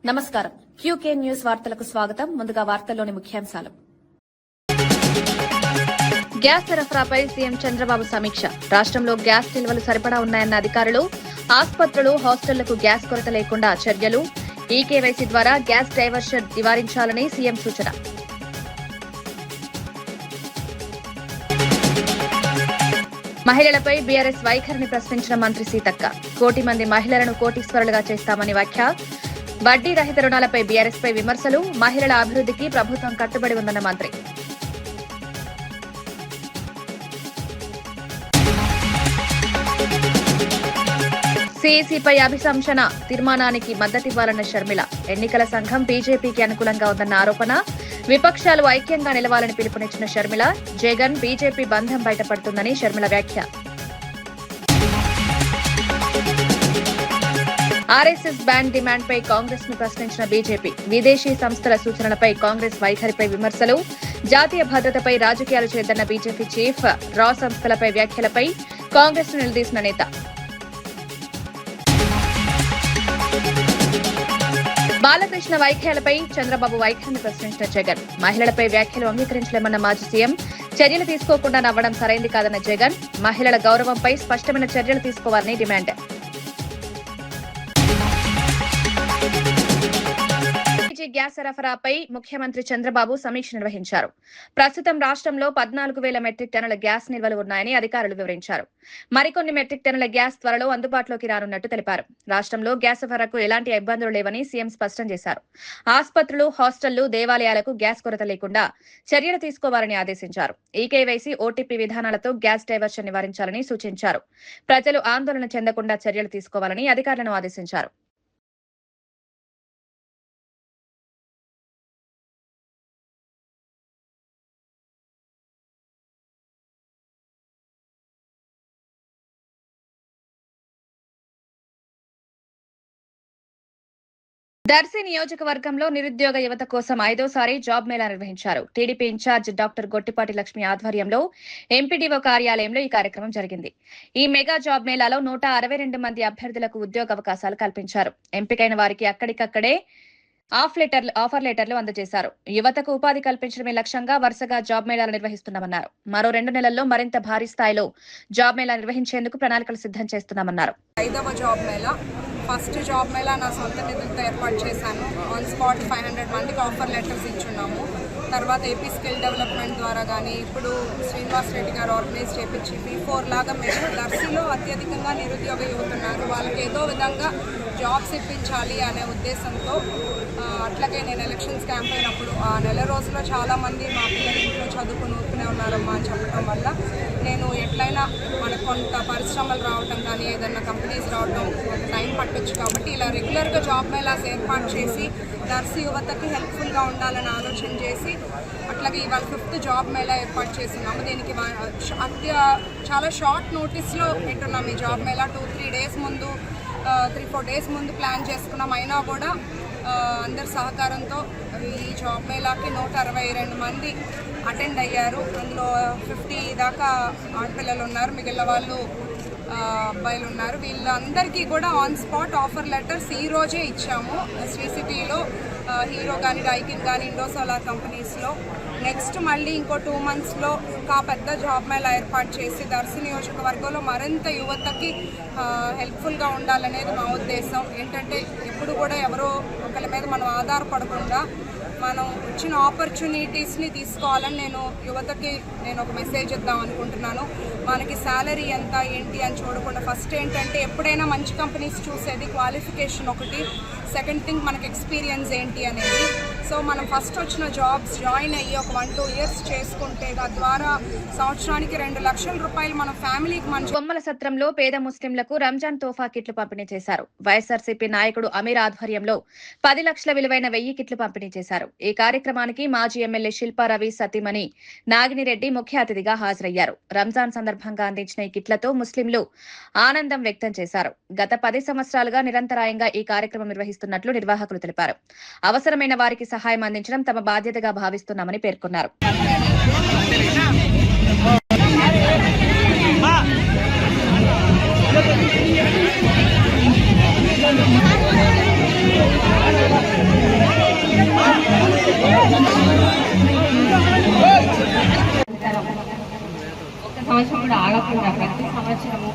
నమస్కారం. QK news వార్తలకు స్వాగతం. ముందుగా వార్తల్లోని ముఖ్యాంశాలు. గ్యాస్ సరఫరాపై సీఎం చంద్రబాబు సమీక్ష. రాష్ట్రంలో గ్యాస్ నిల్వలు సరిపడా ఉన్నాయన్న అధికారులు. ఆసుపత్రులు, హాస్టళ్లకు గ్యాస్ కొరత లేకుండా చర్యలు. ఈకేవైసీ ద్వారా గ్యాస్ డైవర్షన్ నివారించాలని సీఎం సూచన. మహిళలపై బీఆర్ఎస్ వైఖరిని ప్రశ్నించిన మంత్రి సీతక్క. 1 కోటి మంది మహిళలను కోటీశ్వరులుగా చేస్తామని వ్యాఖ్య. వడ్డీ రహిత రుణాలపై బీఆర్ఎస్ పై విమర్శలు. మహిళల అభివృద్ధికి ప్రభుత్వం కట్టుబడి ఉందన్న మంత్రి. సీఈసీపై అభిశంసన తీర్మానానికి మద్దతివ్వాలన్న షర్మిల. ఎన్నికల సంఘం బీజేపీకి అనుకూలంగా ఉందన్న ఆరోపణ. విపక్షాలు ఐక్యంగా నిలవాలని పిలుపునిచ్చిన షర్మిల. జగన్ బీజేపీ బంధం బయటపడుతుందని షర్మిల వ్యాఖ్య. ఆర్ఎస్ఎస్ బ్యాన్ డిమాండ్పై కాంగ్రెస్ ను ప్రశ్నించిన బీజేపీ. విదేశీ సంస్థల సూచనలపై కాంగ్రెస్ వైఖరిపై విమర్శలు. జాతీయ భద్రతపై రాజకీయాలు చేద్దన్న బీజేపీ చీఫ్. రా సంస్థలపై వ్యాఖ్యలపై కాంగ్రెస్ ను నిలదీసిన నేత. బాలకృష్ణ వ్యాఖ్యలపై చంద్రబాబు వైఖరిని ప్రశ్నించిన జగన్. మహిళలపై వ్యాఖ్యలు అంగీకరించలేమన్న మాజీ సీఎం. చర్యలు తీసుకోకుండా నవ్వడం సరైంది కాదన్న జగన్. మహిళల గౌరవంపై స్పష్టమైన చర్యలు తీసుకోవాలని డిమాండ్. గ్యాస్ సరఫరాపై ముఖ్యమంత్రి చంద్రబాబు సమీక్ష నిర్వహించారు. ప్రస్తుతం రాష్ట్రంలో 14,000 మెట్రిక్ టన్నుల గ్యాస్ నిల్వలు ఉన్నాయని అధికారులు వివరించారు. మరికొన్ని మెట్రిక్ టన్నుల గ్యాస్ త్వరలో అందుబాటులోకి రానున్నట్టు తెలిపారు. రాష్ట్రంలో గ్యాస్ సరఫరాకు ఎలాంటి ఇబ్బందులు లేవని సీఎం స్పష్టం చేశారు. ఆసుపత్రులు, హాస్టళ్లు, దేవాలయాలకు గ్యాస్ కొరత లేకుండా చర్యలు తీసుకోవాలని ఆదేశించారు. ఈకేవైసీ, ఓటీపీ విధానాలతో గ్యాస్ డైవర్షన్ నివారించాలని సూచించారు. ప్రజలు ఆందోళన చెందకుండా చర్యలు తీసుకోవాలని అధికారులను ఆదేశించారు. దర్శి నియోజకవర్గంలో నిరుద్యోగ యువత కోసం 5వ జాబ్ మేళా నిర్వహించారు. TDP incharge doctor Gottipati Lakshmi ఆధ్వర్యంలో ఎంపీడీఓ కార్యాలయంలో ఈ కార్యక్రమం జరిగింది. ఈ మెగా జాబ్ మేళాలో 162 మంది అభ్యర్థులకు ఉద్యోగ అవకాశాలు కల్పించారు. ఎంపికైన వారికి అక్కడికక్కడే ఆఫర్ లెటర్లు అందజేశారు. యువతకు ఉపాధి కల్పించడమే లక్ష్యంగా వరుసగా జాబ్ మేళాలు నిర్వహిస్తున్నామన్నారు. మరో 2 నెలల్లో మరింత భారీ స్థాయిలో జాబ్ మేళా నిర్వహించేందుకు ప్రణాళికలు సిద్ధం చేస్తున్నామన్నారు. 5వ job Mela, first job Mela నా సొంత నిధులతో ఏర్పాటు చేశాను. ఆన్ స్పాట్ 500 మందికి ఆఫర్ లెటర్స్ ఇచ్చున్నాము. తర్వాత ఏపీ స్కిల్ డెవలప్మెంట్ ద్వారా కానీ ఇప్పుడు శ్రీనివాస్ రెడ్డి గారు ఆర్గనైజ్ చేయించి B4 లాగా మేము దర్శిలో అత్యధికంగా నిరుద్యోగ యువత ఉన్నారు, వాళ్ళకి ఏదో విధంగా జాబ్స్ ఇప్పించాలి అనే ఉద్దేశంతో అట్లాగే నేను ఎలక్షన్స్ క్యాంపెయిన్ అప్పుడు ఆ నెల రోజుల్లో చాలామంది మా పిల్లలు ఇంట్లో చదువుకుని ఊరుకునే ఉన్నారమ్మా అని చెప్పడం వల్ల నేను ఎట్లయినా మనకు కొంత పరిశ్రమలు రావటం కానీ ఏదైనా కంపెనీస్ రావడం టైం పట్టొచ్చు కాబట్టి ఇలా రెగ్యులర్గా జాబ్ మేళాస్ ఏర్పాటు చేసి దర్శి యువతకి హెల్ప్ఫుల్గా ఉండాలని ఆలోచన చేసి అట్లాగే ఇవాళ 5th జాబ్ మేళా ఏర్పాటు చేస్తున్నాము. దీనికి చాలా షార్ట్ నోటీస్లో పెట్టున్నాం ఈ జాబ్ మేళా. 2-3 డేస్ ముందు 3-4 డేస్ ముందు ప్లాన్ చేసుకున్నాం. అయినా కూడా అందరి సహకారంతో ఈ జాబ్ మేళాకి 162 మంది అటెండ్ అయ్యారు. అందులో 50 దాకా ఆడపిల్లలు ఉన్నారు, మిగిలిన వాళ్ళు అబ్బాయిలు ఉన్నారు. వీళ్ళందరికీ కూడా ఆన్ స్పాట్ ఆఫర్ లెటర్స్ ఈ రోజే ఇచ్చాము. శ్రీ సిటీలో హీరో కానీ, డైకిన్ కానీ, ఇండోసోలార్ కంపెనీస్లో. నెక్స్ట్ మళ్ళీ ఇంకో 2 మంత్స్లో ఒక పెద్ద జాబ్ మేళా ఏర్పాటు చేసి దర్శి నియోజకవర్గంలో మరింత యువతకి హెల్ప్ఫుల్గా ఉండాలనేది మా ఉద్దేశం. ఏంటంటే ఎప్పుడు కూడా ఎవరో ఒకరి మీద మనం ఆధారపడకుండా మనం వచ్చిన ఆపర్చునిటీస్ని తీసుకోవాలని యువతకి నేను ఒక మెసేజ్ ఇద్దాం అనుకుంటున్నాను. మనకి శాలరీ ఎంత ఏంటి అని చూడకుండా ఫస్ట్ ఏంటంటే ఎప్పుడైనా మంచి కంపెనీస్ చూసేది క్వాలిఫికేషన్ ఒకటి, సెకండ్ థింగ్ మనకి ఎక్స్పీరియన్స్ ఏంటి అనేది. సో మనం ఫస్ట్ వచ్చిన జాబ్స్ జాయిన్ అయ్యి ఒక 1-2 ఇయర్స్ చేసుకుంటే తద్వారా సంవత్సరానికి 2 లక్షల రూపాయలు మన ఫ్యామిలీకి మంచి. బొమ్మల సత్రంలో పేద ముస్లింలకు రంజాన్ తోఫా కిట్లు పంపిణీ చేశారు. వైఎస్ఆర్సీపీ నాయకుడు అమీర్ ఆధ్వర్యంలో 10 లక్షల విలువైన 1000 కిట్లు పంపిణీ చేశారు. ఈ కార్యక్రమానికి మాజీ ఎమ్మెల్యే శిల్పారవి సతీమణి నాగినిరెడ్డి ముఖ్య అతిథిగా హాజరయ్యారు. రంజాన్ సందర్భంగా అందించిన ఈ కిట్లతో ముస్లింలు ఆనందం వ్యక్తం చేశారు. గత 10 సంవత్సరాలుగా నిరంతరాయంగా ఈ కార్యక్రమం నిర్వహిస్తున్నట్లు నిర్వాహకులు తెలిపారు. అవసరమైన వారికి సహాయం అందించడం తమ బాధ్యతగా భావిస్తున్నామని పేర్కొన్నారు. కాకుండా ప్రతి సంవత్సరము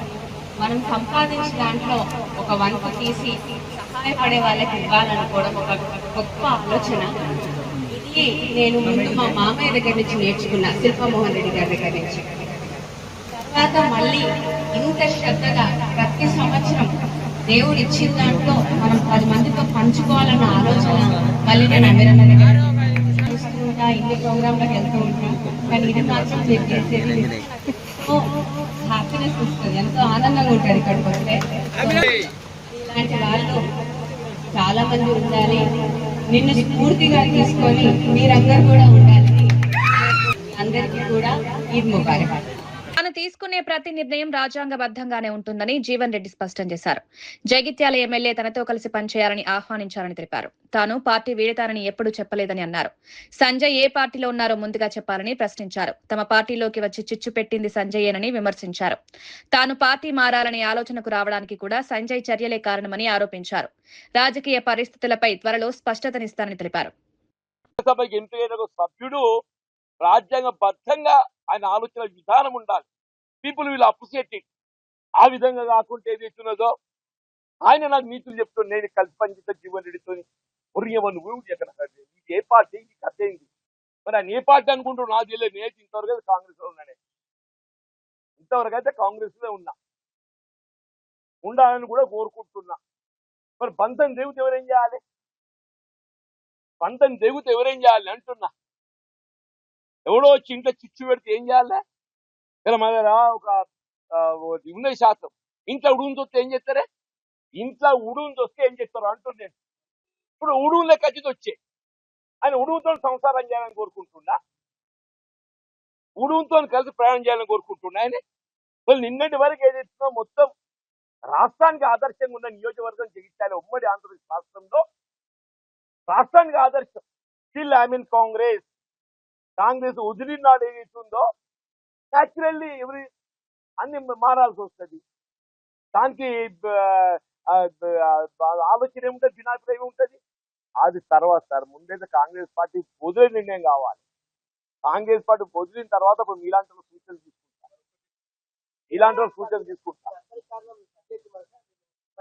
మనం సంపాదించిన దాంట్లో ఒక వంతు తీసి సహాయపడే వాళ్ళకి ఇవ్వాలనుకోవడం ఒక గొప్ప ఆలోచన. ఇది నేను ముందు మా మామయ్య దగ్గర నుంచి నేర్చుకున్నా, శిల్పమోహన్ రెడ్డి గారి దగ్గర నుంచి. తర్వాత మళ్ళీ ఇంత శ్రద్ధగా ప్రతి సంవత్సరం దేవుడు ఇచ్చిన దాంట్లో మనం 10 మందితో పంచుకోవాలన్న ఆలోచన మళ్ళీ నేను అమీరన్న దగ్గర చూస్తూ ఉంటా, ఇన్ని ప్రోగ్రాంలకు వెళ్తూ ఉంటాం. కానీ ఇది మాత్రం మీరు చేసేది హ్యాపీనెస్ వస్తుంది, ఎంతో ఆనందంగా ఉంటుంది ఇక్కడికి వస్తే. ఇలాంటి వాళ్ళు చాలా మంది ఉండాలి, నిన్ను స్ఫూర్తిగా తీసుకొని మీరందరూ కూడా ఉండాలని అందరికీ కూడా ఈద్ ముబారక్. తాను తీసుకునే ప్రతి నిర్ణయం రాజ్యాంగబద్ధంగానే ఉంటుందని జీవన్ రెడ్డి స్పష్టం చేశారు. జగిత్యాల ఎమ్మెల్యే తనతో కలిసి పనిచేయాలని ఆహ్వానించారని తెలిపారు. తాను పార్టీ వీడతానని ఎప్పుడూ చెప్పలేదని అన్నారు. సంజయ్ ఏ పార్టీలో ఉన్నారో ముందుగా చెప్పాలని ప్రశ్నించారు. తమ పార్టీలోకి వచ్చి చిచ్చు పెట్టింది సంజయేనని విమర్శించారు. తాను పార్టీ మారాలనే ఆలోచనకు రావడానికి కూడా సంజయ్ చర్యలే కారణమని ఆరోపించారు. రాజకీయ పరిస్థితులపై త్వరలో స్పష్టతనిస్తానని తెలిపారు. రాజ్యాంగబద్ధంగా ఆయన ఆలోచన విధానం ఉండాలి. People will appreciate it. ఆ విధంగా కాకుంటే ఏదైతున్నదో ఆయన నాకు నీతులు చెప్తాను. నేను కలిసి పనిచేస్తా జీవన్ రెడ్డితో. నువ్వు ఏ పార్టీ కథ ఏంది మరి? ఆయన ఏ పార్టీ అనుకుంటూ నాకు తెలియదు. నేను ఇంతవరకు అయితే కాంగ్రెస్ లో ఉన్నానే, ఇంతవరకు అయితే కాంగ్రెస్ లో ఉన్నా, ఉండాలని కూడా కోరుకుంటున్నా. మరి బంధం దేవుడు ఎవరేం చేయాలి? బంధం దేవుడు ఎవరేం చేయాలి అంటున్నా. ఎవడో వచ్చి ఇంట్లో చిచ్చు పెడితే ఏం చేయాలి? ఇలా మన ఒక 90% ఇంట్లో ఉడుగుని చూస్తే ఏం చేస్తారే? ఇంట్లో ఉడుగుని చూస్తే ఏం చేస్తారు అంటున్నాను. ఇప్పుడు ఉడుగులే ఖచ్చితంగా వచ్చే ఆయన ఉడుగుతో సంసారం చేయాలని కోరుకుంటున్నా, ఉడుగుతో కలిసి ప్రయాణం చేయాలని కోరుకుంటున్నా. ఆయన వాళ్ళు నిన్నటి వరకు ఏదైతుందో మొత్తం రాష్ట్రానికి ఆదర్శంగా ఉన్న నియోజకవర్గం జగిత్యాల ఉమ్మడి ఆంధ్రప్రదేశ్ రాష్ట్రంలో రాష్ట్రానికి ఆదర్శం. స్టిల్ కాంగ్రెస్ వదిలినాడు ఏదైతుందో న్యాచురల్లీ అన్ని మారాల్సి వస్తుంది. దానికి ఆలోచన ఏముంటుంది, భిన్నాభిప్రాయం ఉంటుంది. అది తర్వాత సార్, ముందైతే కాంగ్రెస్ పార్టీ వదిలే నిర్ణయం కావాలి. కాంగ్రెస్ పార్టీ వదిలిన తర్వాత ఇప్పుడు ఇలాంటి సూచనలు తీసుకుంటారు.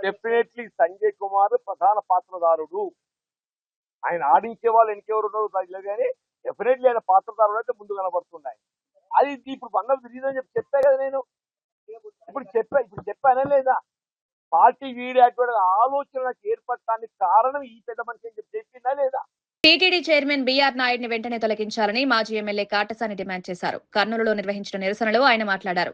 డెఫినెట్లీ సంజయ్ కుమార్ ప్రధాన పాత్రధారుడు. ఆయన ఆడించే వాళ్ళు ఎన్నికెవరు ఉండదు కానీ డెఫినెట్లీ ఆయన పాత్రధారుడు అయితే ముందు కనబడుతున్నాయి. అది ఇప్పుడు బంధం రీజన్ చెప్పా కదా నేను. ఇప్పుడు చెప్పానే లేదా? పార్టీ వీడేటువంటి ఆలోచన ఏర్పడటానికి కారణం ఈ పెద్ద మనిషి అని చెప్పిందా లేదా? టీటీడీ చైర్మన్ బీఆర్ నాయుడిని వెంటనే తొలగించాలని మాజీ ఎమ్మెల్యే కాటసాని డిమాండ్ చేశారు. కర్నూలులో నిర్వహించిన నిరసనలో ఆయన మాట్లాడారు.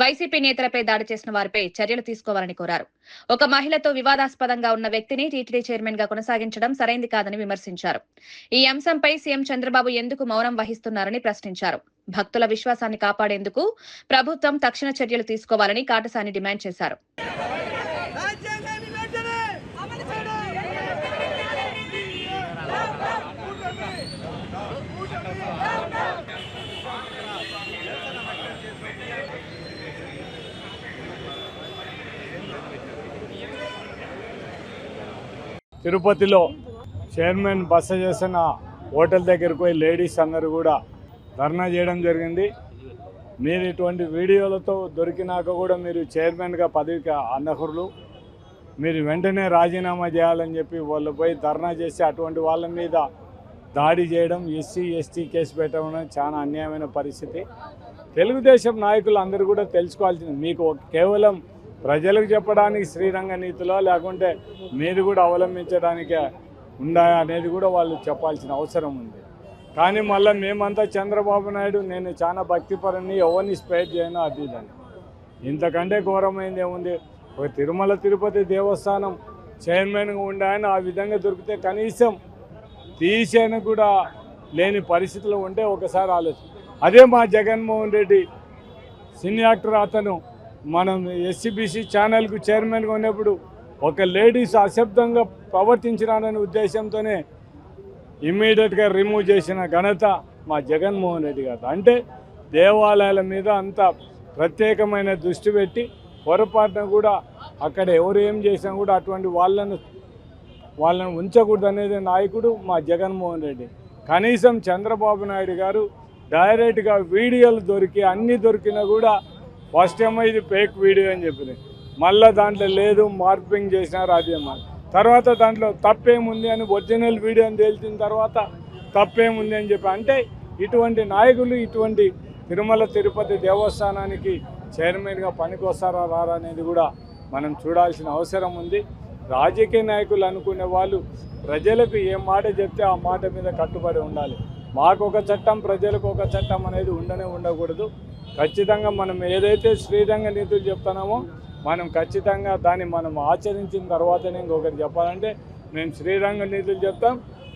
వైసీపీ నేతలపై దాడి చేసిన వారిపై చర్యలు తీసుకోవాలని కోరారు. ఒక మహిళతో వివాదాస్పదంగా ఉన్న వ్యక్తిని టీటీడీ చైర్మన్ గా కొనసాగించడం సరైంది కాదని విమర్శించారు. ఈ అంశంపై సీఎం చంద్రబాబు ఎందుకు మౌనం వహిస్తున్నారని ప్రశ్నించారు. భక్తుల విశ్వాసాన్ని కాపాడేందుకు ప్రభుత్వం తక్షణ చర్యలు తీసుకోవాలని కాటసాని డిమాండ్ చేశారు. తిరుపతిలో చైర్మన్ బస చేసిన హోటల్ దగ్గరికి పోయి లేడీస్ అందరూ కూడా ధర్నా చేయడం జరిగింది. మీరు ఇటువంటి వీడియోలతో దొరికినాక కూడా మీరు చైర్మన్గా పదవికి అనర్హులు, మీరు వెంటనే రాజీనామా చేయాలని చెప్పి వాళ్ళు పోయి ధర్నా చేసి అటువంటి వాళ్ళ మీద దాడి చేయడం, ఎస్సీ ఎస్టీ కేసు పెట్టడం చాలా అన్యాయమైన పరిస్థితి. తెలుగుదేశం నాయకులు అందరూ కూడా తెలుసుకోవాల్సింది, మీకు కేవలం ప్రజలకు చెప్పడానికి శ్రీరంగ నీతిలో లేకుంటే మీరు కూడా అవలంబించడానికే ఉందా అనేది కూడా వాళ్ళు చెప్పాల్సిన అవసరం ఉంది. కానీ మళ్ళీ మేమంతా చంద్రబాబు నాయుడు నేను చాలా భక్తిపరుని, ఎవరిని స్పేర్ చేయను అది ఇదని. ఇంతకంటే ఘోరమైంది ఏముంది? ఒక తిరుమల తిరుపతి దేవస్థానం చైర్మన్గా ఉండే ఆయన ఆ విధంగా దొరికితే కనీసం తీసేను కూడా లేని పరిస్థితిలో ఉంటే ఒకసారి ఆలోచన. అదే మా జగన్మోహన్ రెడ్డి సినీ యాక్టర్, అతను మనం ఎస్సీబీసీ ఛానల్కు చైర్మన్గా ఉన్నప్పుడు ఒక లేడీస్ అశబ్దంగా ప్రవర్తించినారనే ఉద్దేశంతోనే ఇమ్మీడియట్గా రిమూవ్ చేసిన ఘనత మా జగన్మోహన్ రెడ్డి గారు. అంటే దేవాలయాల మీద అంత ప్రత్యేకమైన దృష్టి పెట్టి పొరపాటున కూడా అక్కడ ఎవరు ఏం చేసినా కూడా అటువంటి వాళ్ళను ఉంచకూడదు అనేది నాయకుడు మా జగన్మోహన్ రెడ్డి. కనీసం చంద్రబాబు నాయుడు గారు డైరెక్ట్గా వీడియోలు దొరికి అన్నీ దొరికినా కూడా ఫస్ట్ ఏమో ఇది ఫేక్ వీడియో అని చెప్పింది, మళ్ళీ దాంట్లో లేదు మార్పింగ్ చేసినారు అది అమ్మ. తర్వాత దాంట్లో తప్పేముంది అని ఒరిజినల్ వీడియో అని తేల్చిన తర్వాత తప్పేముంది అని చెప్పి. అంటే ఇటువంటి నాయకులు ఇటువంటి తిరుమల తిరుపతి దేవస్థానానికి చైర్మన్గా పనికి వస్తారా రారా అనేది కూడా మనం చూడాల్సిన అవసరం ఉంది. రాజకీయ నాయకులు అనుకునే వాళ్ళు ప్రజలకు ఏ మాట చెప్తే ఆ మాట మీద కట్టుబడి ఉండాలి. మాకు ఒక చట్టం ప్రజలకు ఒక చట్టం అనేది ఉండకూడదు. ఖచ్చితంగా మనం ఏదైతే శ్రీరంగ నీతులు చెప్తున్నామో మనం ఖచ్చితంగా దాన్ని మనం ఆచరించిన తర్వాతనే ఇంకొకరు చెప్పాలంటే మేము శ్రీరంగ నీతులు చెప్తాం,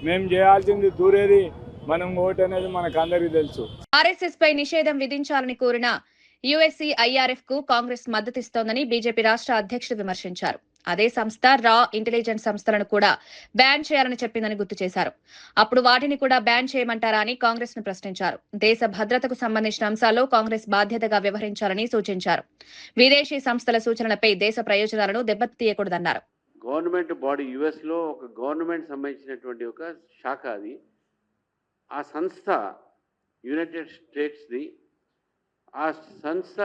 మేము చేయాల్సింది దూరేది మనం ఓటు అనేది మనకు అందరికీ తెలుసు. ఆర్ఎస్ఎస్ పై నిషేధం విధించాలని కోరిన యుఎస్సీఐఆర్ఎఫ్ కు కాంగ్రెస్ మద్దతిస్తోందని బీజేపీ రాష్ట్ర అధ్యక్షుడు విమర్శించారు. అదే సంస్థ రా ఇంటెలిజెన్స్ సంస్థలను కూడా బ్యాన్ చేయాలని చెప్పిందని గుర్తు చేశారు. అప్పుడు వాటిని కూడా బ్యాన్ చేయమంటారా అని కాంగ్రెస్ ను ప్రశ్నించారు. దేశ భద్రతకు సంబంధించిన అంశాల్లో కాంగ్రెస్ బాధ్యతగా వ్యవహరించాలని సూచించారు. విదేశీ సంస్థల సూచనలపై దేశ ప్రయోజనాలను దెబ్బతీయకూడదన్నారు. గవర్నమెంట్ బాడీ యుఎస్ లో ఒక గవర్నమెంట్ సంబంధించినటువంటి ఒక శాఖ అది. ఆ సంస్థ యునైటెడ్ స్టేట్స్ది. ఆ సంస్థ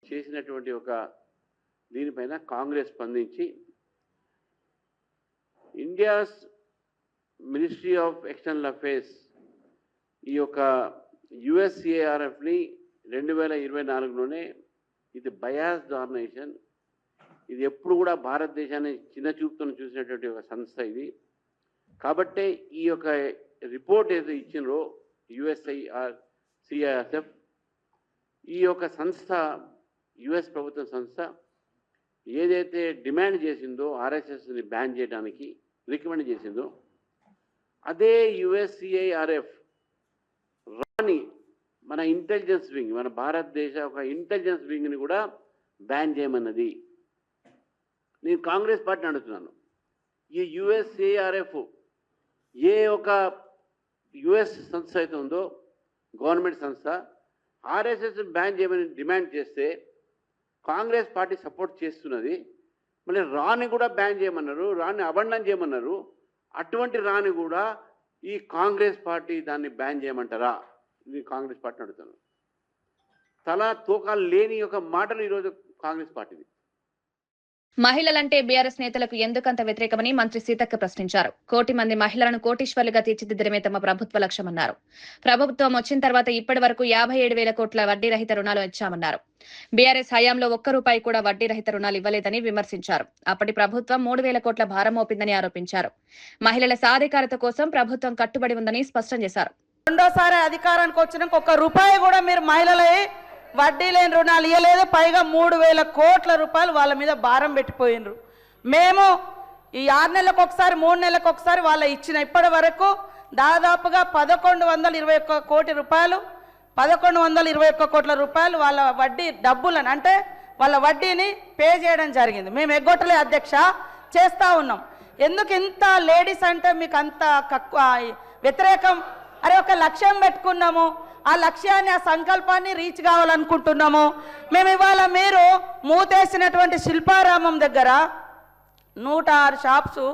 చేసినటువంటి ఒక దీనిపైన కాంగ్రెస్ స్పందించి India's ministry of external affairs ఈ యొక్క యుఎస్సిఐఆర్ఎఫ్ని 2024లోనే ఇది బయాస్డ్ ఆర్గనైజేషన్, ఇది ఎప్పుడు కూడా భారతదేశాన్ని చిన్న చూపుతో చూసినటువంటి ఒక సంస్థ ఇది. కాబట్టే ఈ యొక్క రిపోర్ట్ ఏదైతే ఇచ్చినరో సిఐఆర్ఎఫ్ ఈ యొక్క సంస్థ యుఎస్ ప్రభుత్వ సంస్థ ఏదైతే డిమాండ్ చేసిందో ఆర్ఎస్ఎస్ని బ్యాన్ చేయడానికి రికమెండ్ చేసిందో అదే యుఎస్సిఐఆర్ఎఫ్ రాని మన ఇంటెలిజెన్స్ వింగ్, మన భారతదేశ ఒక ఇంటెలిజెన్స్ వింగ్ని కూడా బ్యాన్ చేయమన్నది. నేను కాంగ్రెస్ పార్టీని అడుగుతున్నాను, ఈ యుఎస్సిఐఆర్ఎఫ్ ఏ ఒక యుఎస్ సంస్థ అయితే ఉందో గవర్నమెంట్ సంస్థ ఆర్ఎస్ఎస్ బ్యాన్ చేయమని డిమాండ్ చేస్తే కాంగ్రెస్ పార్టీ సపోర్ట్ చేస్తున్నది. మళ్ళీ రాని కూడా బ్యాన్ చేయమన్నారు, రాని అబండన్ చేయమన్నారు. అటువంటి రాని కూడా ఈ కాంగ్రెస్ పార్టీ దాన్ని బ్యాన్ చేయమంటారా? నేను కాంగ్రెస్ పార్టీని అడుగుతాను. తల తోకాలు లేని ఒక మాటలు ఈరోజు కాంగ్రెస్ పార్టీది. మహిళలంటే బీఆర్ఎస్ నేతలకు ఎందుకంత వ్యతిరేకమని మంత్రి సీతక్క ప్రశ్నించారు. 1 కోటి మంది మహిళలను కోటీశ్వర్లుగా తీర్చిదిద్దడమే తమ ప్రభుత్వ లక్ష్యమన్నారు. ప్రభుత్వం వచ్చిన తర్వాత ఇప్పటి వరకు 57,000 కోట్ల వడ్డీ రహిత రుణాలు ఇచ్చామన్నారు. బీఆర్ఎస్ హయాంలో 1 రూపాయి కూడా వడ్డీ రహిత రుణాలు ఇవ్వలేదని విమర్శించారు. అప్పటి ప్రభుత్వం 3,000 కోట్ల భారం మోపిందని ఆరోపించారు. మహిళల సాధికారత కోసం ప్రభుత్వం కట్టుబడి ఉందని స్పష్టం చేశారు. రెండోసారి అధికారానికి వచ్చినాక 1 రూపాయి కూడా మీరు మహిళలే వడ్డీ లేని రుణాలు ఇవ్వలేదు. పైగా 3,000 కోట్ల రూపాయలు వాళ్ళ మీద భారం పెట్టిపోయినరు. మేము ఈ 6 నెలలకు ఒకసారి 3 నెలలకు ఒకసారి వాళ్ళ ఇచ్చిన ఇప్పటి వరకు దాదాపుగా 1,121 కోటి రూపాయలు 1,121 కోట్ల రూపాయలు వాళ్ళ వడ్డీ డబ్బులను అంటే వాళ్ళ వడ్డీని పే చేయడం జరిగింది. మేము ఎగ్గొట్టలే అధ్యక్ష, చేస్తూ ఉన్నాం. ఎందుకు ఇంత లేడీస్ అంటే మీకు అంత వ్యతిరేకం? అరే ఒక లక్ష్యం పెట్టుకున్నాము, ఆ లక్ష్యాన్ని ఆ సంకల్పాన్ని రీచ్ కావాలనుకుంటున్నాము. మేము ఇవాళ మీరు మూతేసినటువంటి శిల్పారామం దగ్గర 106 షాప్స్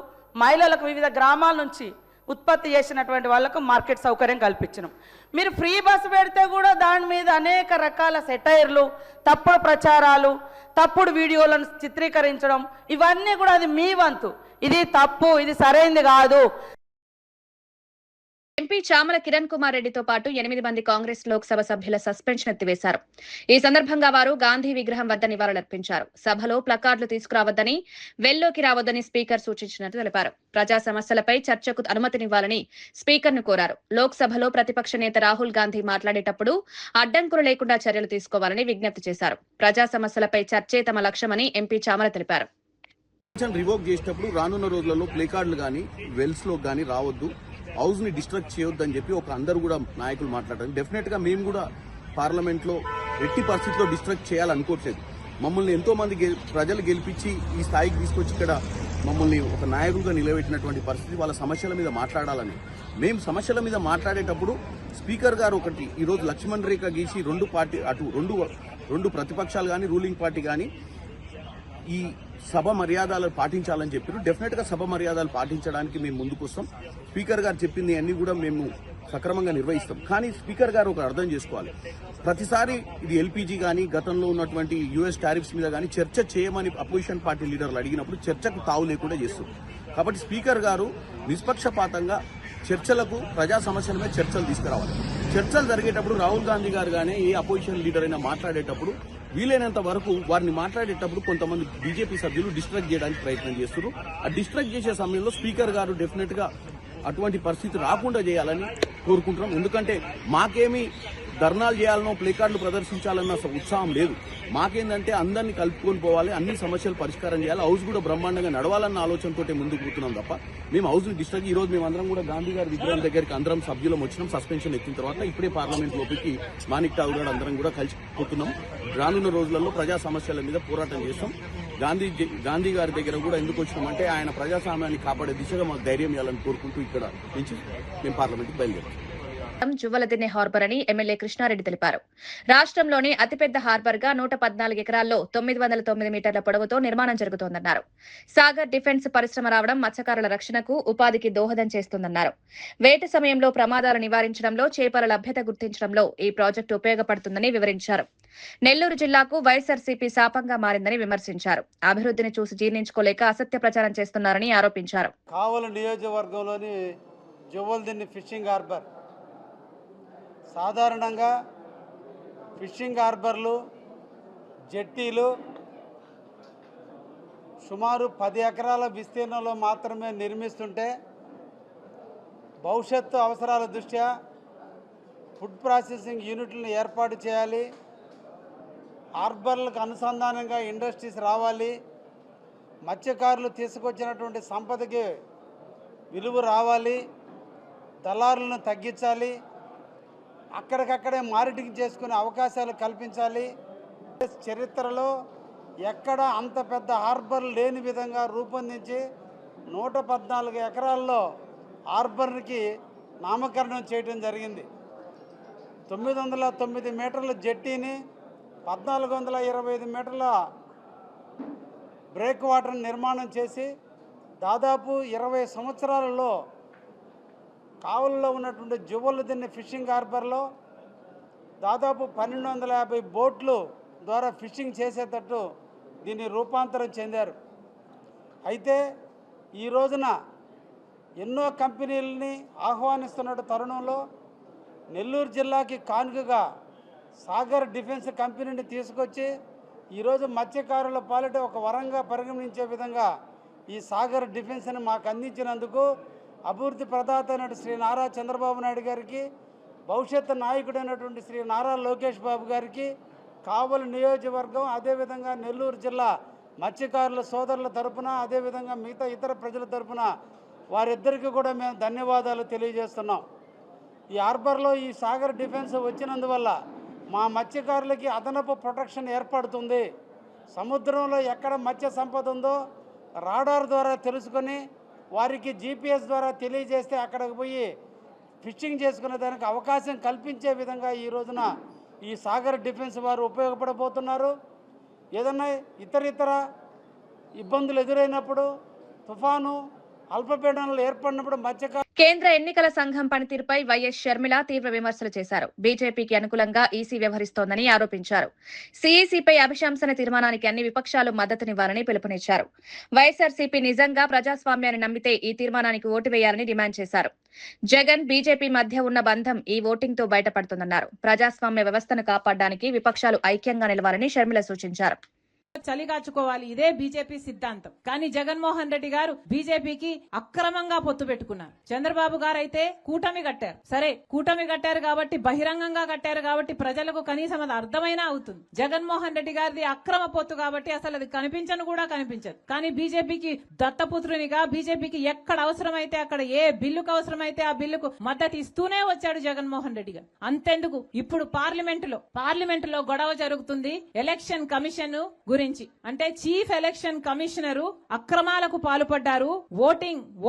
మహిళలకు వివిధ గ్రామాల నుంచి ఉత్పత్తి చేసినటువంటి వాళ్ళకు మార్కెట్ సౌకర్యం కల్పించినాం. మీరు ఫ్రీ బస్సు పెడితే కూడా దాని మీద అనేక రకాల సెటైర్లు, తప్పుడు ప్రచారాలు, తప్పుడు వీడియోలను చిత్రీకరించడం, ఇవన్నీ కూడా అది మీ వంతు. ఇది తప్పు, ఇది సరైనది కాదు. ఎంపీ చామల కిరణ్ కుమార్ రెడ్డితో పాటు 8 మంది కాంగ్రెస్ లోక్సభ సభ్యుల సస్పెన్షన్ ఎత్తివేశారు. ఈ సందర్భంగా వారు గాంధీ విగ్రహం వద్ద నివాళులర్పించారు. సభలో ప్లకార్డులు తీసుకురావద్దని, వెల్లోకి రావద్దని స్పీకర్ సూచించినట్టు తెలిపారు. ప్రజా సమస్యలపై చర్చకు అనుమతినివ్వాలని స్పీకర్ ను కోరారు. లోక్సభలో ప్రతిపక్ష నేత రాహుల్ గాంధీ మాట్లాడేటప్పుడు అడ్డంకులు లేకుండా చర్యలు తీసుకోవాలని విజ్ఞప్తి చేశారు. ప్రజా సమస్యలపై చర్చే తమ లక్ష్యమని ఎంపీ చామల తెలిపారు. రివోక్ చేసేటప్పుడు రానున్న రోజులలో ప్లే కార్డులు కానీ వెల్స్ లో కానీ రావద్దు, హౌస్ ని డిస్ట్రక్ట్ చేయొద్దు అని చెప్పి ఒక అందరూ కూడా నాయకులు మాట్లాడారు. డెఫినెట్ గా మేము కూడా పార్లమెంట్ లో ఎట్టి పరిస్థితిలో డిస్ట్రక్ట్ చేయాలనుకోవట్లేదు. మమ్మల్ని ఎంతో మంది ప్రజలు గెలిపించి ఈ స్థాయికి తీసుకొచ్చి ఇక్కడ మమ్మల్ని ఒక నాయకులుగా నిలబెట్టినటువంటి పరిస్థితి. వాళ్ళ సమస్యల మీద మాట్లాడాలని మేము సమస్యల మీద మాట్లాడేటప్పుడు స్పీకర్ గారు ఒకటి ఈరోజు లక్ష్మణ్ రేఖ గీసి రెండు ప్రతిపక్షాలు కానీ రూలింగ్ పార్టీ కానీ ఈ సభ మర్యాదలు పాటించాలని చెప్పారు. డెఫినెట్ గా సభ మర్యాదలు పాటించడానికి మేము ముందుకు వస్తాం. స్పీకర్ గారు చెప్పింది అన్ని కూడా మేము సక్రమంగా నిర్వహిస్తాం. కానీ స్పీకర్ గారు ఒక అర్థం చేసుకోవాలి, ప్రతిసారి ఇది ఎల్పీజీ కానీ గతంలో ఉన్నటువంటి యుఎస్ టారిఫ్స్ మీద కానీ చర్చ చేయమని అపోజిషన్ పార్టీ లీడర్లు అడిగినప్పుడు చర్చకు తావు లేకుండా చేస్తారు. కాబట్టి స్పీకర్ గారు నిష్పక్షపాతంగా చర్చలకు, ప్రజా సమస్యల మీద చర్చలు తీసుకురావాలి. చర్చలు జరిగేటప్పుడు రాహుల్ గాంధీ గారు కానీ ఏ అపోజిషన్ లీడర్ అయినా మాట్లాడేటప్పుడు వీలైనంత వరకు వారిని మాట్లాడేటప్పుడు కొంతమంది బీజేపీ సభ్యులు డిస్ట్రాక్ట్ చేయడానికి ప్రయత్నం చేస్తున్నారు. ఆ డిస్ట్రాక్ట్ చేసే సమయంలో స్పీకర్ గారు డెఫినెట్ గా అటువంటి పరిస్థితి రాకుండా చేయాలని కోరుకుంటున్నాం. ఎందుకంటే మాకేమీ ధర్నాలు చేయాలనో ప్లే కార్డులు ప్రదర్శించాలన్న ఉత్సాహం లేదు. మాకేందంటే అందరినీ కలుపుకొని పోవాలి, అన్ని సమస్యలు పరిష్కారం చేయాలి, హౌస్ కూడా బ్రహ్మాండంగా నడవాలన్న ఆలోచనతో ముందుకు పోతున్నాం తప్ప మేము హౌస్ ని డిస్టర్బ్. ఈ రోజు మేమందరం కూడా గాంధీ గారి విగ్రహం దగ్గరికి అందరం సభ్యులం వచ్చినాం. సస్పెన్షన్ ఎక్కిన తర్వాత ఇప్పుడే పార్లమెంట్ లోపలికి మాణిక్ ఠాగూర్ గారు అందరం కూడా కలిసిపోతున్నాం. రానున్న రోజులలో ప్రజా సమస్యల మీద పోరాటం చేస్తాం. గాంధీ గారి దగ్గర కూడా ఎందుకు వచ్చినామంటే ఆయన ప్రజాస్వామ్యాన్ని కాపాడే దిశగా మాకు ధైర్యం ఇవ్వాలని కోరుకుంటూ ఇక్కడ నుంచి మేము పార్లమెంట్కి బయలుదేరాం. జువ్వలదిన్నె హార్బర్ అని ఎమ్మెల్యే కృష్ణారెడ్డి తెలిపారు. రాష్ట్రంలోని అతిపెద్ద హార్బర్ గా 114 ఎకరాల్లో 909 మీటర్ల పొడవుతో నిర్మాణం జరుగుతోందన్నారు. సాగర్ డిఫెన్స్ పరిశ్రమ రావడం మత్స్యకారుల రక్షణకు, ఉపాధికి దోహదం చేస్తుందన్నారు. వేట సమయంలో ప్రమాదాలు నివారించడంలో, చేపల లభ్యత గుర్తించడంలో ఈ ప్రాజెక్టు ఉపయోగపడుతుందని వివరించారు. నెల్లూరు జిల్లాకు వైఎస్ఆర్సీపీ శాపంగా మారిందని విమర్శించారు. అభివృద్ధిని చూసి జీర్ణించుకోలేక అసత్య ప్రచారం చేస్తున్నారని ఆరోపించారు. కావలి నియోజకవర్గంలోని జువ్వలదిన్నె ఫిషింగ్ హార్బర్ సాధారణంగా ఫిషింగ్ హార్బర్లు, జెట్టీలు సుమారు 10 ఎకరాల విస్తీర్ణంలో మాత్రమే నిర్మిస్తుంటే భవిష్యత్తు అవసరాల దృష్ట్యా ఫుడ్ ప్రాసెసింగ్ యూనిట్లను ఏర్పాటు చేయాలి, హార్బర్లకు అనుసంధానంగా ఇండస్ట్రీస్ రావాలి, మత్స్యకారులు తీసుకొచ్చినటువంటి సంపదకి విలువ రావాలి, దళారులను తగ్గించాలి, అక్కడికక్కడే మారిటింగ్ చేసుకునే అవకాశాలు కల్పించాలి. చరిత్రలో ఎక్కడ అంత పెద్ద హార్బర్ లేని విధంగా రూపొందించి 114 ఎకరాల్లో హార్బర్కి నామకరణం చేయడం జరిగింది. 909 మీటర్ల జెట్టీని, 1425 మీటర్ల బ్రేక్ వాటర్ నిర్మాణం చేసి దాదాపు 20 సంవత్సరాలలో కావలిలో ఉన్నటువంటి జువ్వలదిన్నె ఫిషింగ్ హార్బర్లో దాదాపు 1250 బోట్లు ద్వారా ఫిషింగ్ చేసేటట్టు దీన్ని రూపాంతరం చెందారు. అయితే ఈ రోజున ఎన్నో కంపెనీలని ఆహ్వానిస్తున్న తరుణంలో నెల్లూరు జిల్లాకి కానుకగా సాగర్ డిఫెన్స్ కంపెనీని తీసుకొచ్చి ఈరోజు మత్స్యకారుల పాలిట ఒక వరంగా పరిగణించే విధంగా ఈ సాగర్ డిఫెన్స్ని మాకు అందించినందుకు అభివృద్ధి ప్రదాత అయినటువంటి శ్రీ నారా చంద్రబాబు నాయుడు గారికి, భవిష్యత్తు నాయకుడైనటువంటి శ్రీ నారా లోకేష్ బాబు గారికి, కావలి నియోజకవర్గం అదేవిధంగా నెల్లూరు జిల్లా మత్స్యకారుల సోదరుల తరపున, అదేవిధంగా మిగతా ఇతర ప్రజల తరపున వారిద్దరికీ కూడా మేము ధన్యవాదాలు తెలియజేస్తున్నాం. ఈ హార్బర్లో ఈ సాగర్ డిఫెన్స్ వచ్చినందువల్ల మా మత్స్యకారులకి అదనపు ప్రొటెక్షన్ ఏర్పడుతుంది. సముద్రంలో ఎక్కడ మత్స్య సంపద ఉందో రాడార్ ద్వారా తెలుసుకొని వారికి జీపీఎస్ ద్వారా తెలియజేస్తే అక్కడికి పోయి ఫిషింగ్ చేసుకునే దానికి అవకాశం కల్పించే విధంగా ఈ రోజున ఈ సాగర్ డిఫెన్స్ వారు ఉపయోగపడబోతున్నారు. ఏదన్నా ఇతర ఇబ్బందులు ఎదురైనప్పుడు, తుఫాను, అల్పపీడనాలు ఏర్పడినప్పుడు మత్స్యకారు. కేంద్ర ఎన్నికల సంఘం పనితీరుపై వైఎస్ షర్మిల తీవ్ర విమర్శలు చేశారు. బీజేపీకి అనుకూలంగా ఈసీ వ్యవహరిస్తోందని ఆరోపించారు. సీఈసీపై అభిశంసన తీర్మానానికి అన్ని విపక్షాలు మద్దతునివ్వాలని పిలుపునిచ్చారు. వైఎస్ఆర్సీపీ నిజంగా ప్రజాస్వామ్యాన్ని నమ్మితే ఈ తీర్మానానికి ఓటు వేయాలని డిమాండ్ చేశారు. జగన్, బీజేపీ మధ్య ఉన్న బంధం ఈ ఓటింగ్ తో బయటపడుతుందన్నారు. ప్రజాస్వామ్య వ్యవస్థను కాపాడడానికి విపక్షాలు ఐక్యంగా నిలవాలని షర్మిల సూచించారు. చలిగాచుకోవాలి, ఇదే బీజేపీ సిద్ధాంతం. కానీ జగన్మోహన్ రెడ్డి గారు బీజేపీకి అక్రమంగా పొత్తు పెట్టుకున్నారు. చంద్రబాబు గారు అయితే కూటమి కట్టారు. సరే, కూటమి కట్టారు కాబట్టి, బహిరంగంగా కట్టారు కాబట్టి ప్రజలకు కనీసం అది అర్థమైనా అవుతుంది. జగన్మోహన్ రెడ్డి గారిది అక్రమ పొత్తు కాబట్టి అసలు అది కనిపించను కూడా కనిపించదు. కానీ బీజేపీకి దత్తపుత్రునిగా, బీజేపీకి ఎక్కడ అవసరమైతే అక్కడ, ఏ బిల్లుకు అవసరమైతే ఆ బిల్లుకు మద్దతు ఇస్తూనే వచ్చాడు జగన్మోహన్ రెడ్డి గారు. అంతెందుకు, ఇప్పుడు పార్లమెంటులో గొడవ జరుగుతుంది. ఎలక్షన్ కమిషన్ గురించి. అంటే చీఫ్ ఎలక్షన్ కమిషనరు అక్రమాలకు పాల్పడ్డారు,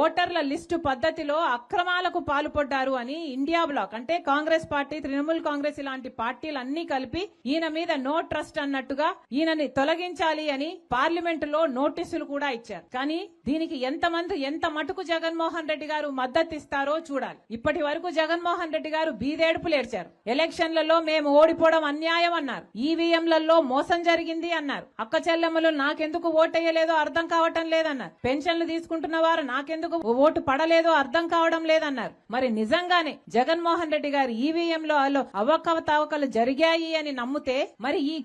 ఓటర్ల లిస్టు పద్ధతిలో అక్రమాలకు పాల్పడ్డారు అని ఇండియా బ్లాక్ అంటే కాంగ్రెస్ పార్టీ, తృణమూల్ కాంగ్రెస్ ఇలాంటి పార్టీలన్నీ కలిపి ఈయన మీద నో ట్రస్ట్ అన్నట్టుగా ఈయనని తొలగించాలి అని పార్లమెంట్ లో నోటీసులు కూడా ఇచ్చారు. కానీ దీనికి ఎంత మటుకు జగన్మోహన్ రెడ్డి గారు మద్దతు ఇస్తారో చూడాలి. ఇప్పటి వరకు జగన్మోహన్ రెడ్డి గారు బీదేడుపులు ఏడ్చారు. ఎలక్షన్లలో మేము ఓడిపోవడం అన్యాయం అన్నారు, ఈవీఎంలలో మోసం జరిగింది అన్నారు, అక్క చెల్లెమ్మలు నాకెందుకు ఓటేయలేదో అర్థం కావటం లేదన్నారు, పెన్షన్లు తీసుకుంటున్న వారు నాకెందుకు ఓటు పడలేదో అర్థం కావడం లేదన్నారు. మరి నిజంగానే జగన్మోహన్ రెడ్డి గారు ఈవీఎంలో అవకతవకలు జరిగాయి అని నమ్మితే మరి ఈ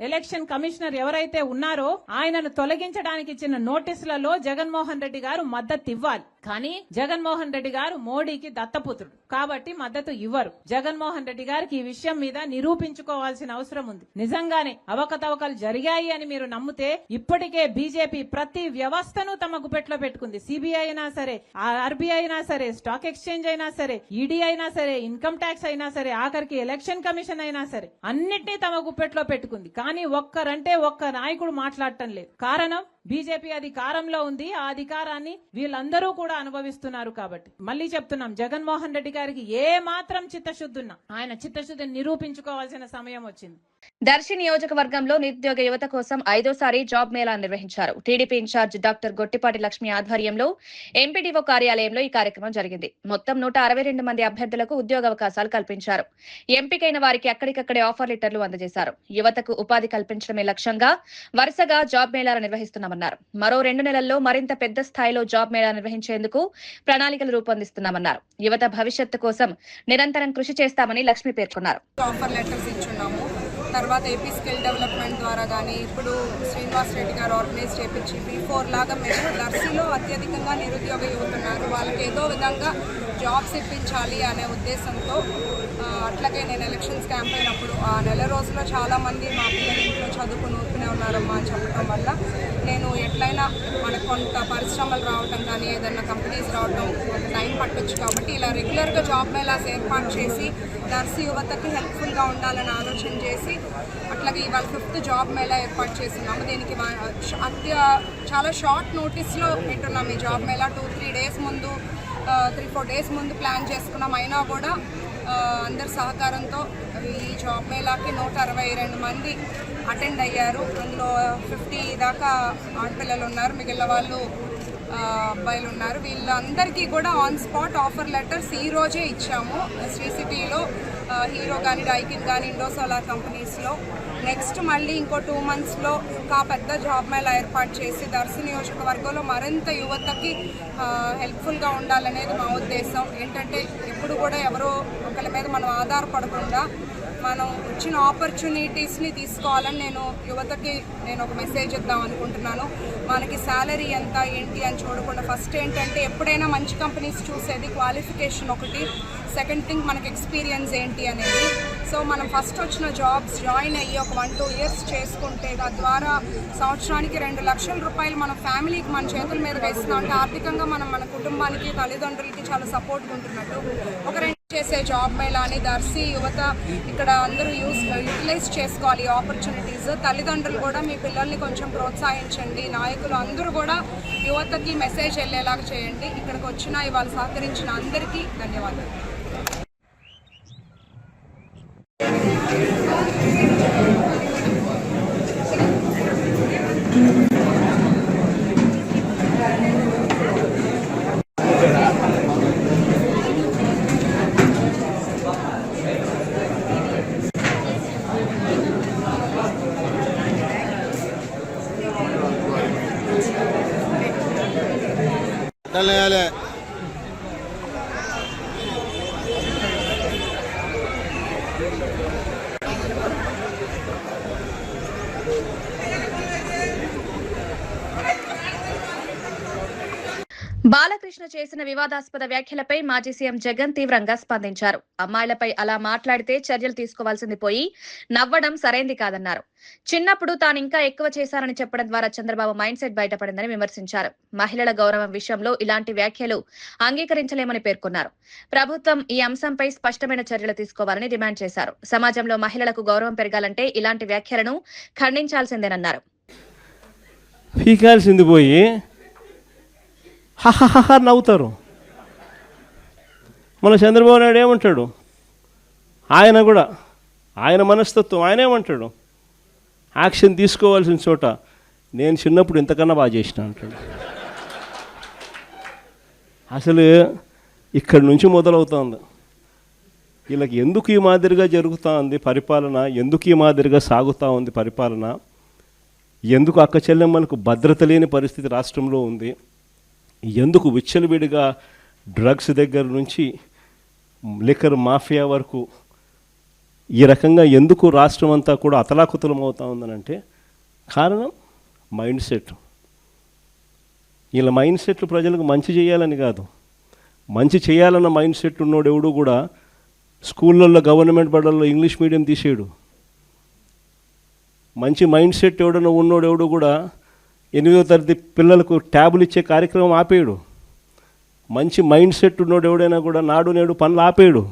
ఎలక్షన్ కమిషనర్ ఎవరైతే ఉన్నారో ఆయనను తొలగించడానికి ఇచ్చిన నోటీసులలో జగన్మోహన్ రెడ్డి గారు మద్దతు ఇవ్వాలి. కానీ జగన్మోహన్ రెడ్డి గారు మోడీకి దత్తపుత్రుడు కాబట్టి మద్దతు ఇవ్వరు. జగన్మోహన్ రెడ్డి గారికి ఈ విషయం మీద నిరూపించుకోవాల్సిన అవసరం ఉంది. నిజంగానే అవకతవకలు జరిగాయి అని మీరు నమ్మితే ఇప్పటికే బీజేపీ ప్రతి వ్యవస్థను తమ గుప్పెట్లో పెట్టుకుంది. సిబిఐ అయినా సరే, ఆర్బీఐ అయినా సరే, స్టాక్ ఎక్స్చేంజ్ అయినా సరే, ఈడీ అయినా సరే, ఇన్కమ్ ట్యాక్స్ అయినా సరే, ఆఖరికి ఎలక్షన్ కమిషన్ అయినా సరే అన్నిటినీ తమ గుప్పెట్లో పెట్టుకుంది. కానీ ఒక్క నాయకుడు మాట్లాడటం లేదు. కారణం బీజేపీ అధికారంలో ఉంది, ఆ అధికారాన్ని వీళ్ళందరూ కూడా అనుభవిస్తున్నారు. కాబట్టి మళ్ళీ చెప్తున్నాం, జగన్మోహన్ రెడ్డి గారికి ఏ మాత్రం చిత్తశుద్ధి ఉన్నా ఆయన చిత్తశుద్ధిని నిరూపించుకోవాల్సిన సమయం వచ్చింది. దర్శి నియోజకవర్గంలో నిరుద్యోగ యువత కోసం 5వ జాబ్ మేళా నిర్వహించారు. TDP incharge doctor Gottipati Lakshmi ఆధ్వర్యంలో ఎంపీడీఓ కార్యాలయంలో ఈ కార్యక్రమం జరిగింది. మొత్తం 162 మంది అభ్యర్థులకు ఉద్యోగావకాశాలు కల్పించారు. ఎంపికైన వారికి అక్కడికక్కడే ఆఫర్ లెటర్లు అందజేశారు. యువతకు ఉపాధి కల్పించడమే లక్ష్యంగా వరుసగా జాబ్ మేళాలు నిర్వహిస్తున్నామన్నారు. మరో 2 నెలల్లో మరింత పెద్ద స్థాయిలో జాబ్ మేళా నిర్వహించేందుకు ప్రణాళికలు రూపొందిస్తున్నామన్నారు. యువత భవిష్యత్తు కోసం నిరంతరం కృషి చేస్తామని లక్ష్మి పేర్కొన్నారు. తర్వాత ఏపీ స్కిల్ డెవలప్మెంట్ ద్వారా కానీ ఇప్పుడు శ్రీనివాస్ రెడ్డి గారు ఆర్గనైజ్ చేయించి B4 లాగా మేము దర్శిలో అత్యధికంగా నిరుద్యోగ యువత ఉన్నారు, వాళ్ళకి ఏదో విధంగా జాబ్స్ ఇప్పించాలి అనే ఉద్దేశంతో అట్లాగే నేను ఎలక్షన్స్ క్యాంపెయిన్ అప్పుడు ఆ నెల రోజుల్లో చాలామంది మా పిల్లలు ఇంట్లో చదువుకుని ఊరుకునే ఉన్నారమ్మా అని చెప్పడం వల్ల నేను ఎట్లయినా మనకు కొంత పరిశ్రమలు రావటం కానీ ఏదైనా కంపెనీస్ రావడం కొంత టైం పట్టొచ్చు కాబట్టి ఇలా రెగ్యులర్గా జాబ్ మేళాస్ ఏర్పాటు చేసి దర్శి యువతకి హెల్ప్ఫుల్గా ఉండాలని ఆలోచన చేసి అట్లాగే ఇవాళ 5th జాబ్ మేళా ఏర్పాటు చేస్తున్నాము. దీనికి చాలా షార్ట్ నోటీస్లో పెట్టున్నాం ఈ జాబ్ మేళా. 2-3 డేస్ ముందు 3-4 డేస్ ముందు ప్లాన్ చేసుకున్నాం. అయినా కూడా అందరి సహకారంతో ఈ జాబ్ మేళాకి 162 మంది అటెండ్ అయ్యారు. అందులో 50 దాకా ఆడపిల్లలు ఉన్నారు, మిగిలిన వాళ్ళు అబ్బాయిలు ఉన్నారు. వీళ్ళందరికీ కూడా ఆన్ స్పాట్ ఆఫర్ లెటర్స్ ఈ రోజే ఇచ్చాము. శ్రీ సిటీలో హీరో కానీ, డైకిన్ కానీ, ఇండోసోలార్ కంపెనీస్లో. నెక్స్ట్ మళ్ళీ ఇంకో 2 monthsలో ఇంకా పెద్ద జాబ్ మేళా ఏర్పాటు చేసి దర్శి నియోజకవర్గంలో మరింత యువతకి హెల్ప్ఫుల్గా ఉండాలనేది మా ఉద్దేశం. ఏంటంటే ఎప్పుడు కూడా ఎవరో ఒకరి మీద మనం ఆధారపడకుండా మనం వచ్చిన ఆపర్చునిటీస్ని తీసుకోవాలని యువతకి నేను ఒక మెసేజ్ ఇద్దాం అనుకుంటున్నాను. మనకి శాలరీ ఎంత ఏంటి అని చూడకుండా ఫస్ట్ ఏంటంటే ఎప్పుడైనా మంచి కంపెనీస్ చూసేది క్వాలిఫికేషన్ ఒకటి, సెకండ్ థింగ్ మనకి ఎక్స్పీరియన్స్ ఏంటి అనేది. సో మనం ఫస్ట్ వచ్చిన జాబ్స్ జాయిన్ అయ్యి ఒక 1-2 years చేసుకుంటే తద్వారా సంవత్సరానికి 2 లక్షల రూపాయలు మన ఫ్యామిలీకి మన చేతుల మీదగా ఇస్తున్నాం అంటే ఆర్థికంగా మనం మన కుటుంబానికి, తల్లిదండ్రులకి చాలా సపోర్ట్గా ఉంటున్నట్టు. ఒక 2 చేసే జాబ్ మేళాని దర్శి యువత ఇక్కడ అందరూ యూటిలైజ్ చేసుకోవాలి ఆపర్చునిటీస్. తల్లిదండ్రులు కూడా మీ పిల్లల్ని కొంచెం ప్రోత్సహించండి. నాయకులు అందరూ కూడా యువతకి మెసేజ్ వెళ్ళేలాగా చేయండి. ఇక్కడికి వచ్చిన ఇవాళ సహకరించిన అందరికీ ధన్యవాదాలు. బాలకృష్ణ చేసిన వివాదాస్పద వ్యాఖ్యలపై మాజీ సీఎం జగన్ తీవ్రంగా స్పందించారు. అమ్మాయిలపై అలా మాట్లాడితే చర్యలు తీసుకోవాల్సింది పోయి నవ్వడం సరైంది కాదన్నారు. చిన్నప్పుడు తాను ఇంకా ఎక్కువ చేశారని చెప్పడం ద్వారా చంద్రబాబు మైండ్ సెట్ బయటపడిందని విమర్శించారు. మహిళల గౌరవం విషయంలో ఇలాంటి వ్యాఖ్యలు అంగీకరించలేమని పేర్కొన్నారు. ప్రభుత్వం ఈ అంశంపై స్పష్టమైన చర్యలు తీసుకోవాలని డిమాండ్ చేశారు. సమాజంలో మహిళలకు గౌరవం పెరగాలంటే ఇలాంటి వ్యాఖ్యలను ఖండించాల్సిందేనన్నారు. నవ్వుతారు. మన చంద్రబాబు నాయుడు ఏమంటాడు? ఆయన కూడా ఆయన మనస్తత్వం ఆయన ఏమంటాడు? యాక్షన్ తీసుకోవాల్సిన చోట నేను చిన్నప్పుడు ఇంతకన్నా బాగా చేసిన అంటాడు. అసలు ఇక్కడి నుంచి మొదలవుతోంది. వీళ్ళకి ఎందుకు ఈ మాదిరిగా జరుగుతూ ఉంది పరిపాలన, ఎందుకు ఈ మాదిరిగా సాగుతూ ఉంది పరిపాలన, ఎందుకు అక్క చెల్లెమ్మలకు భద్రత లేని పరిస్థితి రాష్ట్రంలో ఉంది, ఎందుకు విచ్చలవిడిగా డ్రగ్స్ దగ్గర నుంచి లిక్కర్ మాఫియా వరకు ఈ రకంగా ఎందుకు రాష్ట్రం అంతా కూడా అతలాకుతలం అవుతూ ఉందనంటే కారణం మైండ్ సెట్. వీళ్ళ మైండ్ సెట్లు ప్రజలకు మంచి చేయాలని కాదు, మంచి చేయాలన్న మైండ్ సెట్ ఉన్నోడు ఎవడు కూడా స్కూళ్ళల్లో గవర్నమెంట్ బడుల్లో ఇంగ్లీష్ మీడియం తీసేయడు. మంచి మైండ్ సెట్ ఎవడన్నా ఉన్నోడు ఎవడు కూడా 8వ తరగతి పిల్లలకు ట్యాబులు ఇచ్చే కార్యక్రమం ఆపేయడు. మంచి మైండ్ సెట్ ఉన్నోడు ఎవడైనా కూడా నాడు నేడు పనులు ఆపేయడు.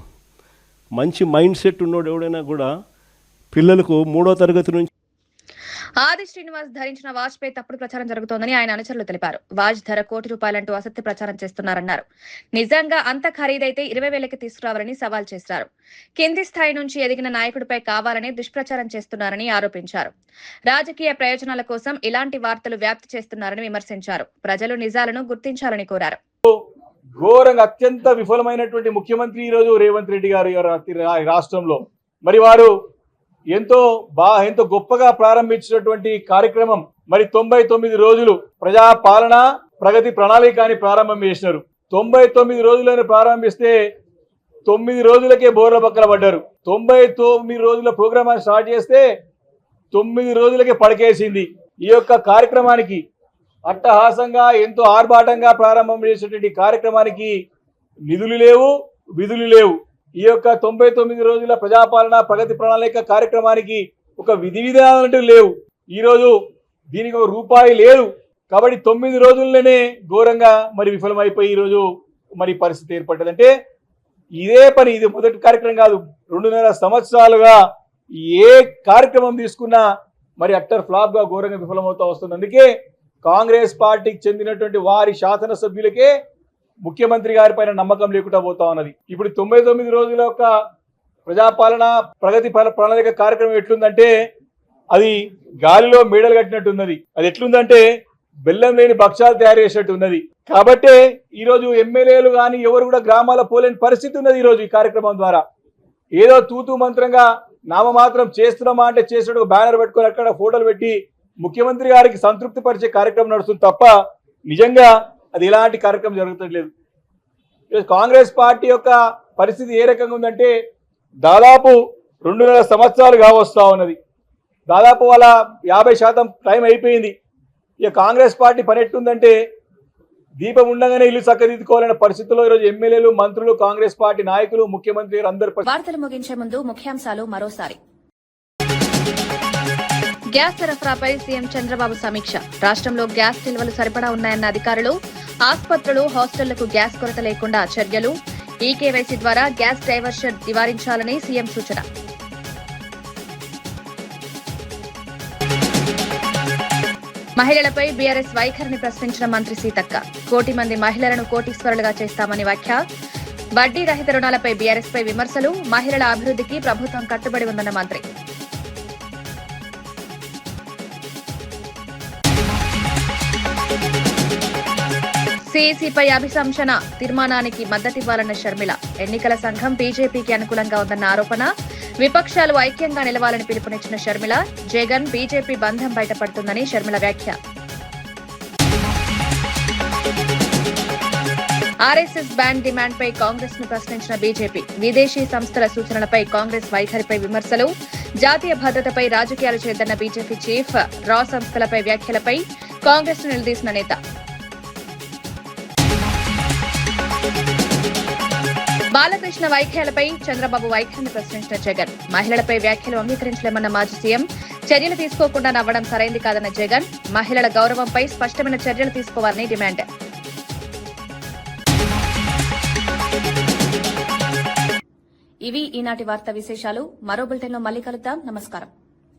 మంచి మైండ్ సెట్ ఉన్నోడు ఎవడైనా కూడా పిల్లలకు 3వ తరగతి నుంచి ఆది శ్రీనివాస్ ధరించిన వాచ్ పై తప్పుడు ప్రచారం జరుగుతోందని ఆయన అనుచరులు తెలిపారు. వాచ్ ధర ₹1,00,00,000 అసత్య ప్రచారం చేస్తున్నారన్నారు. నిజంగా అంత ఖరీదైతే 20,000కి తీసుకురావాలని సవాల్ చేశారు. కింది స్థాయి నుంచి ఎదిగిన నాయకుడిపై కావాలని దుష్ప్రచారం చేస్తున్నారని ఆరోపించారు. రాజకీయ ప్రయోజనాల కోసం ఇలాంటి వార్తలు వ్యాప్తి చేస్తున్నారని విమర్శించారు. ప్రజలు నిజాలను గుర్తించాలని కోరారు. ఘోరంగా అత్యంత విఫలమైనటువంటి ముఖ్యమంత్రి ఈరోజు రేవంత్ రెడ్డి గారు రాష్ట్రంలో మరి వారు ఎంతో గొప్పగా ప్రారంభించినటువంటి కార్యక్రమం మరి 99 రోజులు ప్రజా పాలన ప్రగతి ప్రణాళిక అని ప్రారంభం చేసినారు. 99 రోజులను ప్రారంభిస్తే 9 రోజులకే బోర్ల పక్కన పడ్డారు. 99 రోజుల ప్రోగ్రామ్ స్టార్ట్ చేస్తే 9 రోజులకే పడకేసింది. ఈ యొక్క కార్యక్రమానికి అట్టహాసంగా ఎంతో ఆర్భాటంగా ప్రారంభం చేసినటువంటి కార్యక్రమానికి నిధులు లేవు, విధులు లేవు. ఈ యొక్క 99 రోజుల ప్రజాపాలన ప్రగతి ప్రణాళిక కార్యక్రమానికి ఒక విధి విధానాలంటూ లేవు. ఈరోజు దీనికి ఒక రూపాయి లేదు. కాబట్టి 9 రోజుల్లోనే ఘోరంగా మరి విఫలమైపోయి ఈరోజు మరి పరిస్థితి ఏర్పడ్డదంటే ఇదే పని. ఇది మొదటి కార్యక్రమం కాదు. 2.5 సంవత్సరాలుగా ఏ కార్యక్రమం తీసుకున్నా మరి అట్టర్ ఫ్లాప్ గా ఘోరంగా విఫలమవుతూ వస్తుంది. అందుకే కాంగ్రెస్ పార్టీకి చెందినటువంటి వారి శాసనసభ్యులకే ముఖ్యమంత్రి గారి పైన నమ్మకం లేకుండా పోతా ఉన్నది. ఇప్పుడు 99 రోజుల యొక్క ప్రజాపాలన ప్రగతి ప్రణాళిక కార్యక్రమం ఎట్లుందంటే అది గాలిలో మేడలు కట్టినట్టున్నది. అది ఎట్లుందంటే బెల్లం లేని భక్ష్యాలు తయారు చేసినట్టు ఉన్నది. కాబట్టే ఈరోజు ఎమ్మెల్యేలు కానీ ఎవరు కూడా గ్రామాల పోలేని పరిస్థితి ఉన్నది. ఈరోజు ఈ కార్యక్రమం ద్వారా ఏదో తూతూ మంత్రంగా నామమాత్రం చేస్తున్నామా అంటే చేసినట్టు బ్యానర్ పెట్టుకొని అక్కడ ఫోటోలు పెట్టి ముఖ్యమంత్రి గారికి సంతృప్తి పరిచే కార్యక్రమం నడుస్తుంది తప్ప నిజంగా అది ఎలాంటి కార్యక్రమం జరుగుతలేదు. కాంగ్రెస్ పార్టీ యొక్క పరిస్థితి ఏ రకంగా ఉందంటే దాదాపు 2.5 సంవత్సరాలు కావస్తా ఉన్నది. దాదాపు వాళ్ళ 50% టైం అయిపోయింది. ఇక కాంగ్రెస్ పార్టీ పని ఎట్టుందంటే దీపం ఉండగానే ఇల్లు చక్కదిద్దుకోవాలనే పరిస్థితుల్లో ఈరోజు ఎమ్మెల్యేలు, మంత్రులు, కాంగ్రెస్ పార్టీ నాయకులు, ముఖ్యమంత్రి అందరూ. వార్తలు ముగించే ముందు ముఖ్యాంశాలు మరోసారి. గ్యాస్ సరఫరాపై సీఎం చంద్రబాబు సమీక్ష. రాష్ట్రంలో గ్యాస్ నిల్వలు సరిపడా ఉన్నాయన్న అధికారులు. ఆసుపత్రులు, హాస్టళ్లకు గ్యాస్ కొరత లేకుండా చర్యలు. ఈకేవైసీ ద్వారా గ్యాస్ డైవర్షన్ నివారించాలని సీఎం సూచన. మహిళలపై బీఆర్ఎస్ వైఖరిని ప్రశ్నించిన మంత్రి సీతక్క. 1 కోటి మంది మహిళలను కోటీశ్వరులుగా చేస్తామని వ్యాఖ్య. వడ్డీ రహిత రుణాలపై బీఆర్ఎస్ పై విమర్శలు. మహిళల అభివృద్ధికి ప్రభుత్వం కట్టుబడి ఉందన్న మంత్రి. సీఈసీపై అభిశంసన తీర్మానానికి మద్దతివ్వాలన్న షర్మిల. ఎన్నికల సంఘం బీజేపీకి అనుకూలంగా ఉందన్న ఆరోపణ. విపక్షాలు ఐక్యంగా నిలవాలని పిలుపునిచ్చిన షర్మిల. జగన్ బీజేపీ బంధం బయటపడుతుందని షర్మిల వ్యాఖ్య. ఆర్ఎస్ఎస్ బ్యాన్ డిమాండ్పై కాంగ్రెస్ ను ప్రశ్నించిన బీజేపీ. విదేశీ సంస్థల సూచనలపై కాంగ్రెస్ వైఖరిపై విమర్శలు. జాతీయ భద్రతపై రాజకీయాలు చేద్దన్న బీజేపీ చీఫ్. రా సంస్థలపై వ్యాఖ్యలపై కాంగ్రెస్ ను నిలదీసిన నేత. బాలకృష్ణ వ్యాఖ్యలపై చంద్రబాబు వ్యాఖ్యలను ప్రశ్నించిన జగన్. మహిళలపై వ్యాఖ్యలు అంగీకరించలేమన్న మాజీ సీఎం. చర్యలు తీసుకోకుండా నవ్వడం సరైంది కాదన్న జగన్. మహిళల గౌరవంపై స్పష్టమైన చర్యలు తీసుకోవాలని డిమాండ్. ఇవి ఈనాటి వార్తా విశేషాలు. మరో బులెటిన్లో మళ్ళీ కలుద్దాం. నమస్కారం.